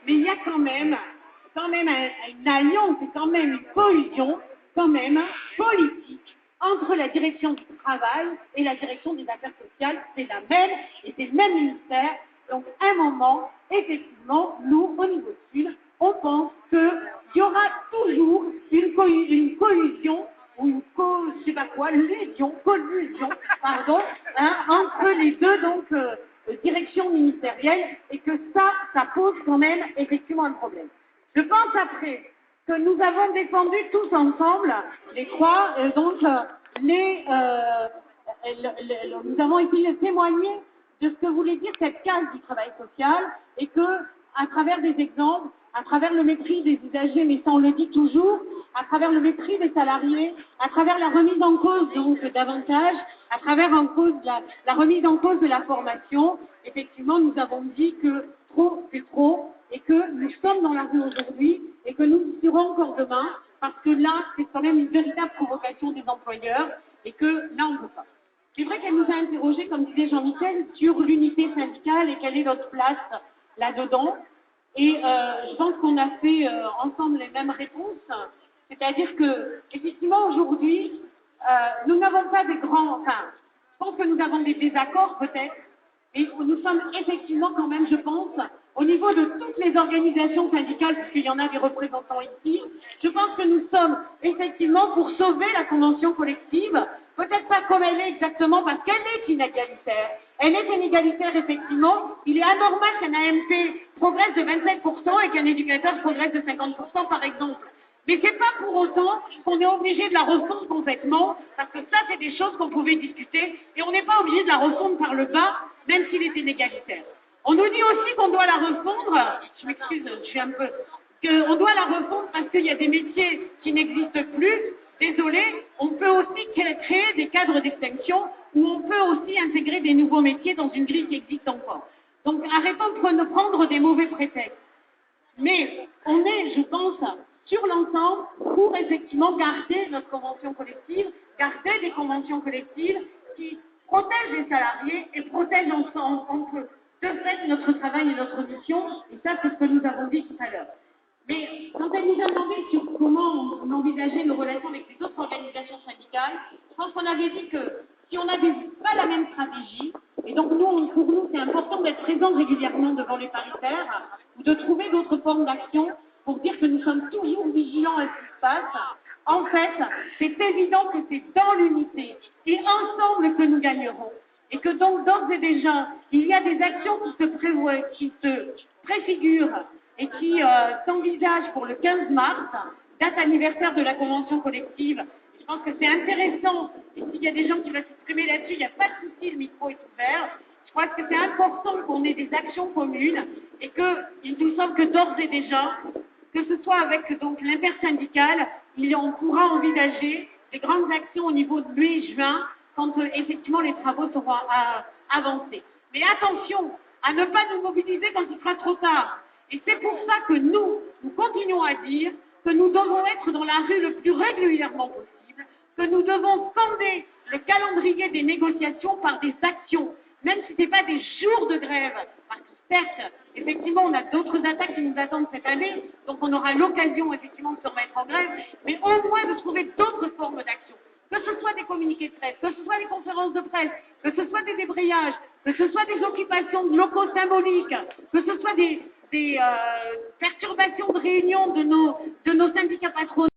mais il y a quand même une alliance et quand même une cohésion quand même politique entre la direction du travail et la direction des affaires sociales. C'est la même et c'est le même ministère. Donc à un moment, effectivement, nous, au niveau sud, on pense qu'il y aura toujours une collusion ou une collusion, pardon, entre les deux directions ministérielles et que ça pose quand même effectivement un problème. Je pense après que nous avons défendu tous ensemble, les trois, nous avons essayé de témoigner de ce que voulait dire cette case du travail social et que, à travers des exemples, à travers le mépris des usagers, mais ça on le dit toujours, à travers le mépris des salariés, à travers la remise en cause donc d'avantages, à travers la remise en cause de la formation, effectivement nous avons dit que trop c'est trop et que nous sommes dans la rue aujourd'hui et que nous y serons encore demain parce que là c'est quand même une véritable provocation des employeurs et que là on ne peut pas. C'est vrai qu'elle nous a interrogés, comme disait Jean-Michel, sur l'unité syndicale et quelle est notre place là-dedans. Et je pense qu'on a fait ensemble les mêmes réponses. C'est-à-dire que, effectivement, aujourd'hui, nous n'avons pas des grands... Enfin, je pense que nous avons des désaccords, peut-être, mais nous sommes effectivement quand même, je pense, au niveau de toutes les organisations syndicales, puisqu'il y en a des représentants ici, je pense que nous sommes effectivement pour sauver la convention collective, peut-être pas comme elle est exactement, parce qu'elle est inégalitaire. Elle est inégalitaire, effectivement. Il est anormal qu'un AMP progresse de 27% et qu'un éducateur progresse de 50%, par exemple. Mais c'est pas pour autant qu'on est obligé de la refondre complètement, parce que ça, c'est des choses qu'on pouvait discuter, et on n'est pas obligé de la refondre par le bas, même s'il est inégalitaire. On nous dit aussi qu'on doit la refondre, je m'excuse, je suis un peu, qu'on doit la refondre parce qu'il y a des métiers qui n'existent plus. Désolé, on peut aussi créer des cadres d'extinction où on peut aussi intégrer des nouveaux métiers dans une grille qui existe encore. Donc arrêtons de prendre des mauvais prétextes. Mais on est, je pense, sur l'ensemble pour effectivement garder notre convention collective, garder des conventions collectives qui protègent les salariés et protègent entre eux. De fait, notre travail et notre mission, et ça c'est ce que nous avons dit tout à l'heure. Mais quand elle nous a demandé sur comment on envisageait nos relations avec les autres organisations syndicales, je pense qu'on avait dit que si on n'avait pas la même stratégie, et donc nous, pour nous, c'est important d'être présents régulièrement devant les paritaires, ou de trouver d'autres formes d'action pour dire que nous sommes toujours vigilants à ce qui se passe. En fait, c'est évident que c'est dans l'unité et ensemble que nous gagnerons. Et que donc, d'ores et déjà, il y a des actions qui se préfigurent et qui s'envisagent pour le 15 mars, date anniversaire de la convention collective. Je pense que c'est intéressant, et s'il y a des gens qui veulent s'exprimer là-dessus, il n'y a pas de souci, le micro est ouvert. Je crois que c'est important qu'on ait des actions communes et qu'il nous semble que d'ores et déjà, que ce soit avec donc l'intersyndicale, on pourra envisager des grandes actions au niveau de mai-juin quand effectivement les travaux seront avancés. Mais attention à ne pas nous mobiliser quand il sera trop tard. Et c'est pour ça que nous continuons à dire que nous devons être dans la rue le plus régulièrement possible, que nous devons sonder le calendrier des négociations par des actions, même si ce n'est pas des jours de grève. Parce que certes, effectivement, on a d'autres attaques qui nous attendent cette année, donc on aura l'occasion effectivement de se remettre en grève, mais au moins de trouver d'autres formes d'action. Que ce soit des communiqués de presse, que ce soit des conférences de presse, que ce soit des débrayages, que ce soit des occupations de locaux symboliques, que ce soit des perturbations de réunion de nos syndicats patronaux.